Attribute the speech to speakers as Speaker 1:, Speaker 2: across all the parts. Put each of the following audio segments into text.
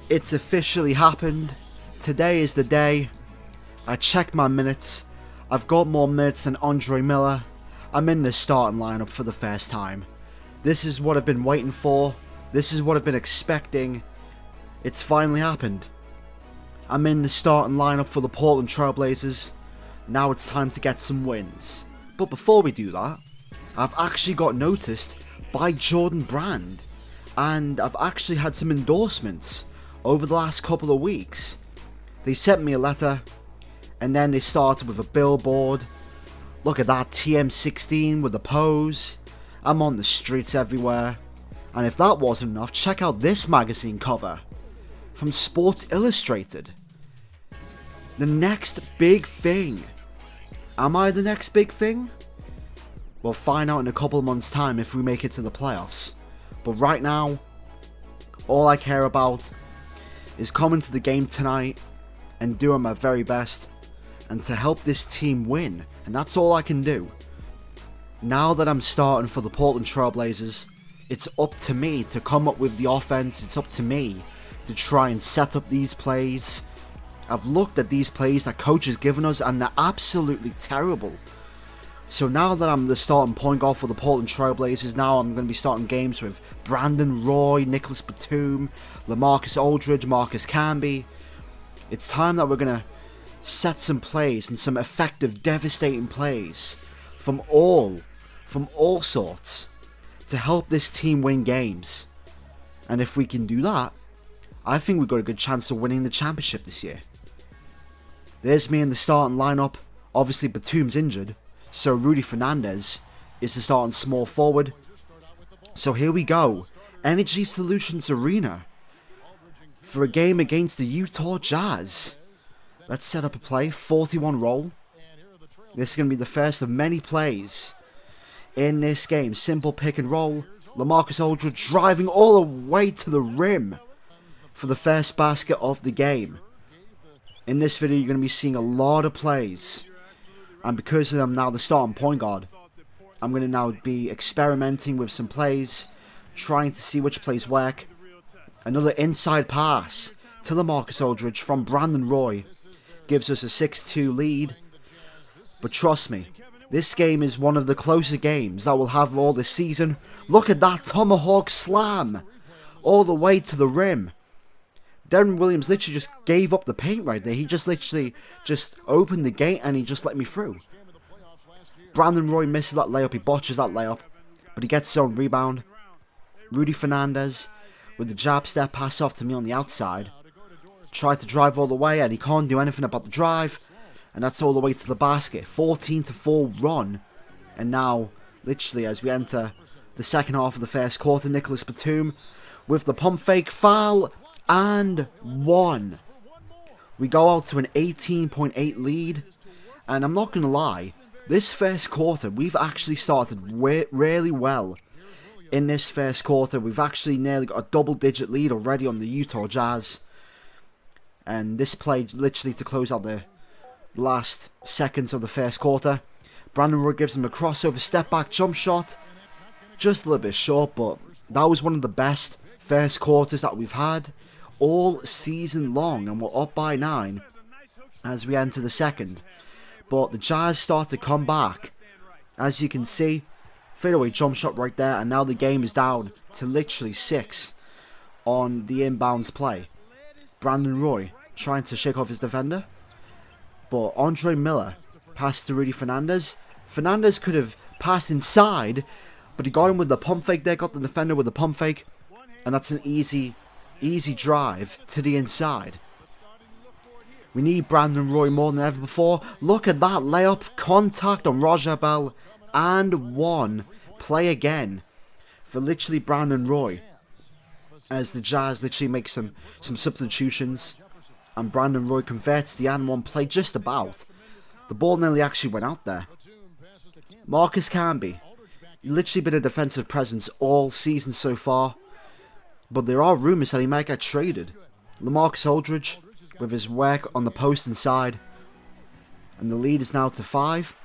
Speaker 1: It's officially happened. Today is the day. I checked my minutes. I've got more minutes than Andre Miller. I'm in the starting lineup for the first time. This is what I've been waiting for. This is what I've been expecting. It's finally happened. I'm in the starting lineup for the Portland Trail Blazers. Now it's time to get some wins. But before we do that, I've actually got noticed by Jordan Brand. And I've actually had some endorsements over the last couple of weeks. They sent me a letter, and then they started with a billboard. Look at that, TM16 with a pose. I'm on the streets everywhere. And if that wasn't enough, check out this magazine cover from Sports Illustrated. The next big thing. Am I the next big thing? We'll find out in a couple of months' time if we make it to the playoffs. But right now, all I care about is coming to the game tonight and doing my very best and to help this team win. And that's all I can do. Now that I'm starting for the Portland Trail Blazers, it's up to me to come up with the offense. It's up to me to try and set up these plays. I've looked at these plays that coach has given us and they're absolutely terrible. So now that I'm the starting point guard for the Portland Trail Blazers, now I'm going to be starting games with Brandon Roy, Nicholas Batum, LaMarcus Aldridge, Marcus Camby. It's time that we're going to set some plays and some effective, devastating plays from all sorts to help this team win games. And if we can do that, I think we've got a good chance of winning the championship this year. There's me in the starting lineup. Obviously Batum's injured, so Rudy Fernandez is the starting small forward. So here we go. Energy Solutions Arena for a game against the Utah Jazz. Let's set up a play. 41 roll. This is going to be the first of many plays in this game. Simple pick and roll. LaMarcus Aldridge driving all the way to the rim for the first basket of the game. In this video, you're going to be seeing a lot of plays. And because I'm now the starting point guard, I'm going to now be experimenting with some plays, trying to see which plays work. Another inside pass to LaMarcus Aldridge from Brandon Roy gives us a 6-2 lead. But trust me, this game is one of the closer games that we'll have all this season. Look at that tomahawk slam all the way to the rim. Deron Williams literally just gave up the paint right there. He just literally just opened the gate and he just let me through. Brandon Roy misses that layup. He botches that layup, but he gets his own rebound. Rudy Fernandez with the jab step pass off to me on the outside. Tried to drive all the way and he can't do anything about the drive. And that's all the way to the basket. 14-4 run. And now, literally as we enter the second half of the first quarter, Nicholas Batum with the pump fake, foul, and one. We go out to an 18.8 lead. And I'm not going to lie, this first quarter, we've actually started really well. In this first quarter, we've actually nearly got a double-digit lead already on the Utah Jazz. And this play literally to close out the last seconds of the first quarter. Brandon Roy gives him a crossover step back jump shot. Just a little bit short, but that was one of the best first quarters that we've had all season long. And we're up by 9 as we enter the second. But the Jazz start to come back. As you can see, fadeaway jump shot right there. And now the game is down to literally 6 on the inbounds play. Brandon Roy trying to shake off his defender. But Andre Miller passed to Rudy Fernandez. Fernandez could have passed inside, but he got him with the pump fake there. Got the defender with the pump fake. And that's an easy drive to the inside. We need Brandon Roy more than ever before. Look at that layup. Contact on Raja Bell. And one. Play again for literally Brandon Roy. As the Jazz literally make some substitutions. And Brandon Roy converts the and one play just about. The ball nearly actually went out there. Marcus Camby. Literally been a defensive presence all season so far. But there are rumours that he might get traded. LaMarcus Aldridge with his work on the post inside. And the lead is now to 5.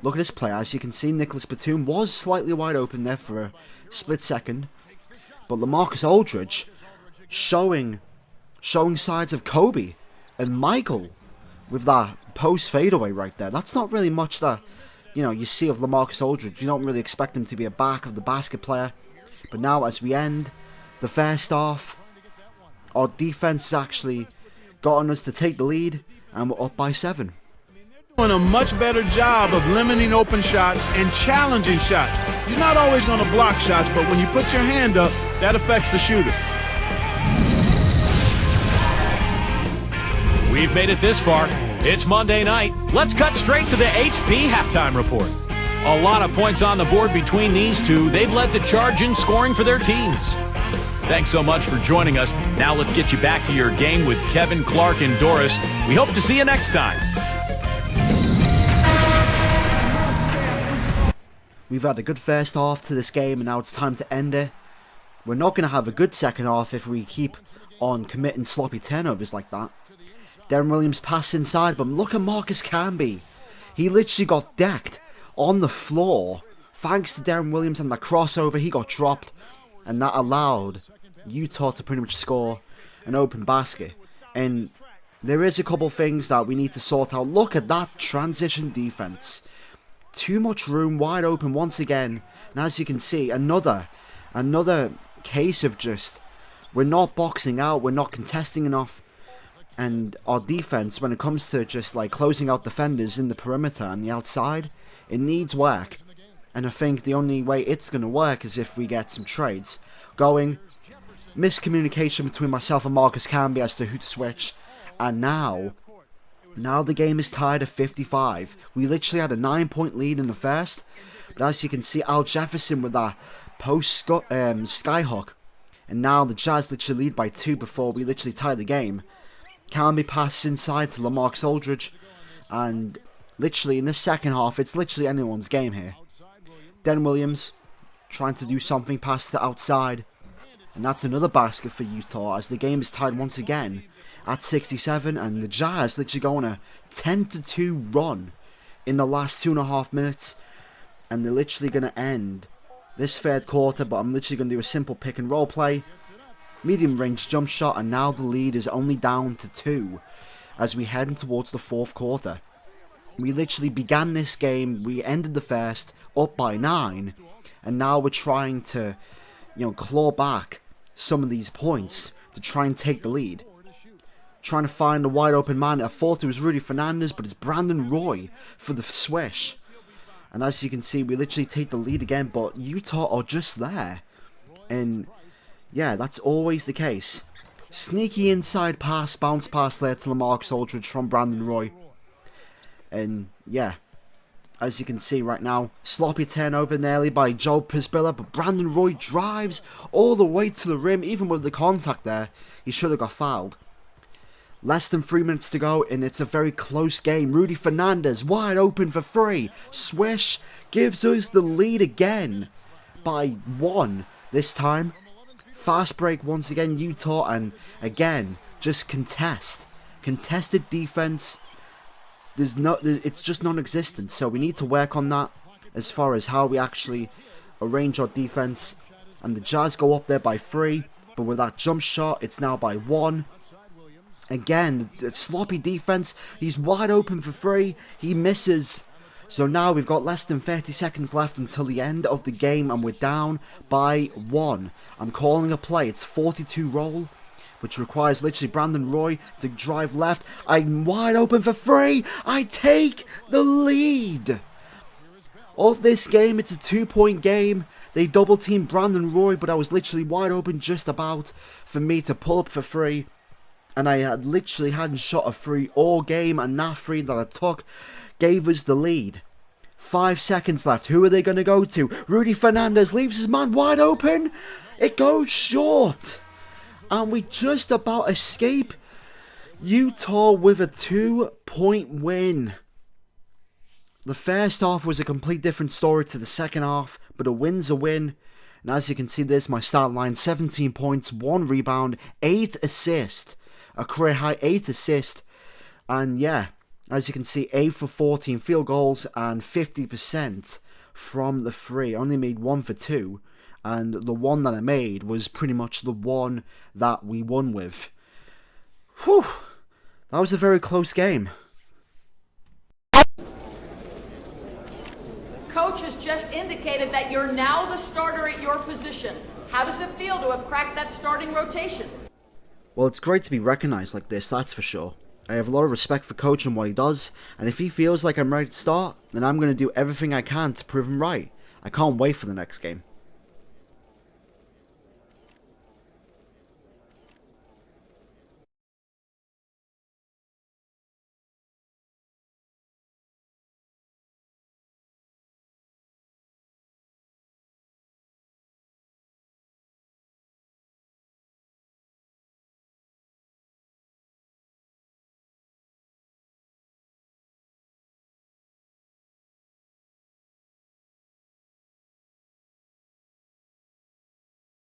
Speaker 1: Look at this play. As you can see, Nicholas Batum was slightly wide open there for a split second. But LaMarcus Aldridge showing showing sides of Kobe and Michael with that post fadeaway right there. That's not really much that, you see of LaMarcus Aldridge. You don't really expect him to be a back of the basket player. But now as we end the first half, our defense has actually gotten us to take the lead, and we're up by 7.
Speaker 2: Doing a much better job of limiting open shots and challenging shots. You're not always going to block shots, but when you put your hand up, that affects the shooter.
Speaker 3: We've made it this far. It's Monday night. Let's cut straight to the HP halftime report. A lot of points on the board between these two. They've led the charge in scoring for their teams. Thanks so much for joining us. Now let's get you back to your game with Kevin, Clark, and Doris. We hope to see you next time.
Speaker 1: We've had a good first half to this game, and now it's time to end it. We're not going to have a good second half if we keep on committing sloppy turnovers like that. Deron Williams passed inside, but look at Marcus Camby. He literally got decked on the floor. Thanks to Deron Williams and the crossover, he got dropped, and that allowed Utah to pretty much score an open basket. And there is a couple things that we need to sort out. Look at that transition defense. Too much room, wide open once again. And as you can see, another case of just, we're not boxing out, we're not contesting enough. And our defense, when it comes to just like closing out defenders in the perimeter and the outside, it needs work. And I think the only way it's going to work is if we get some trades going. Miscommunication between myself and Marcus Camby as to who to switch. And now the game is tied at 55. We literally had a 9-point lead in the first. But as you can see, Al Jefferson with that post skyhook. And now the Jazz literally lead by 2 before we literally tie the game. Camby passes inside to LaMarcus Aldridge. And literally in the second half, it's literally anyone's game here. Deron Williams trying to do something, pass to outside. And that's another basket for Utah as the game is tied once again at 67. And the Jazz literally go on a 10-2 run in the last 2.5 minutes. And they're literally going to end this third quarter. But I'm literally going to do a simple pick and roll play. Medium range jump shot. And now the lead is only down to 2 as we head towards the fourth quarter. We literally began this game, we ended the first up by 9, and now we're trying to, claw back some of these points to try and take the lead. Trying to find a wide open man. I thought it was Rudy Fernandez, but it's Brandon Roy for the swish. And as you can see, we literally take the lead again, but Utah are just there. And yeah, that's always the case. Sneaky inside pass, bounce pass there to LaMarcus Aldridge from Brandon Roy. And yeah, as you can see right now, sloppy turnover nearly by Joe Pisbilla, but Brandon Roy drives all the way to the rim. Even with the contact there, he should have got fouled. Less than 3 minutes to go, and it's a very close game. Rudy Fernandez wide open for 3. Swish gives us the lead again by 1 this time. Fast break once again, Utah, and again, just contested defense. It's just non-existent, so we need to work on that as far as how we actually arrange our defense. And the Jazz go up there by 3, but with that jump shot, it's now by 1. Again, the sloppy defense, he's wide open for 3, he misses. So now we've got less than 30 seconds left until the end of the game, and we're down by 1. I'm calling a play, it's 42 roll, which requires literally Brandon Roy to drive left. I'm wide open for 3. I take the lead of this game. It's a 2-point game. They double team Brandon Roy, but I was literally wide open just about for me to pull up for 3. And I literally hadn't shot a 3 all game, and that 3 that I took gave us the lead. 5 seconds left. Who are they going to go to? Rudy Fernandez leaves his man wide open. It goes short. And we just about escape Utah with a 2-point win. The first half was a complete different story to the second half, but a win's a win. And as you can see, there's my stat line. 17 points, 1 rebound, 8 assists. A career high 8 assists. And yeah, as you can see, 8 for 14 field goals and 50% from the 3. Only made 1 for 2. And the one that I made was pretty much the one that we won with. Whew. That was a very close game.
Speaker 4: Coach has just indicated that you're now the starter at your position. How does it feel to have cracked that starting rotation?
Speaker 1: Well, it's great to be recognized like this, that's for sure. I have a lot of respect for Coach and what he does, and if he feels like I'm ready to start, then I'm going to do everything I can to prove him right. I can't wait for the next game.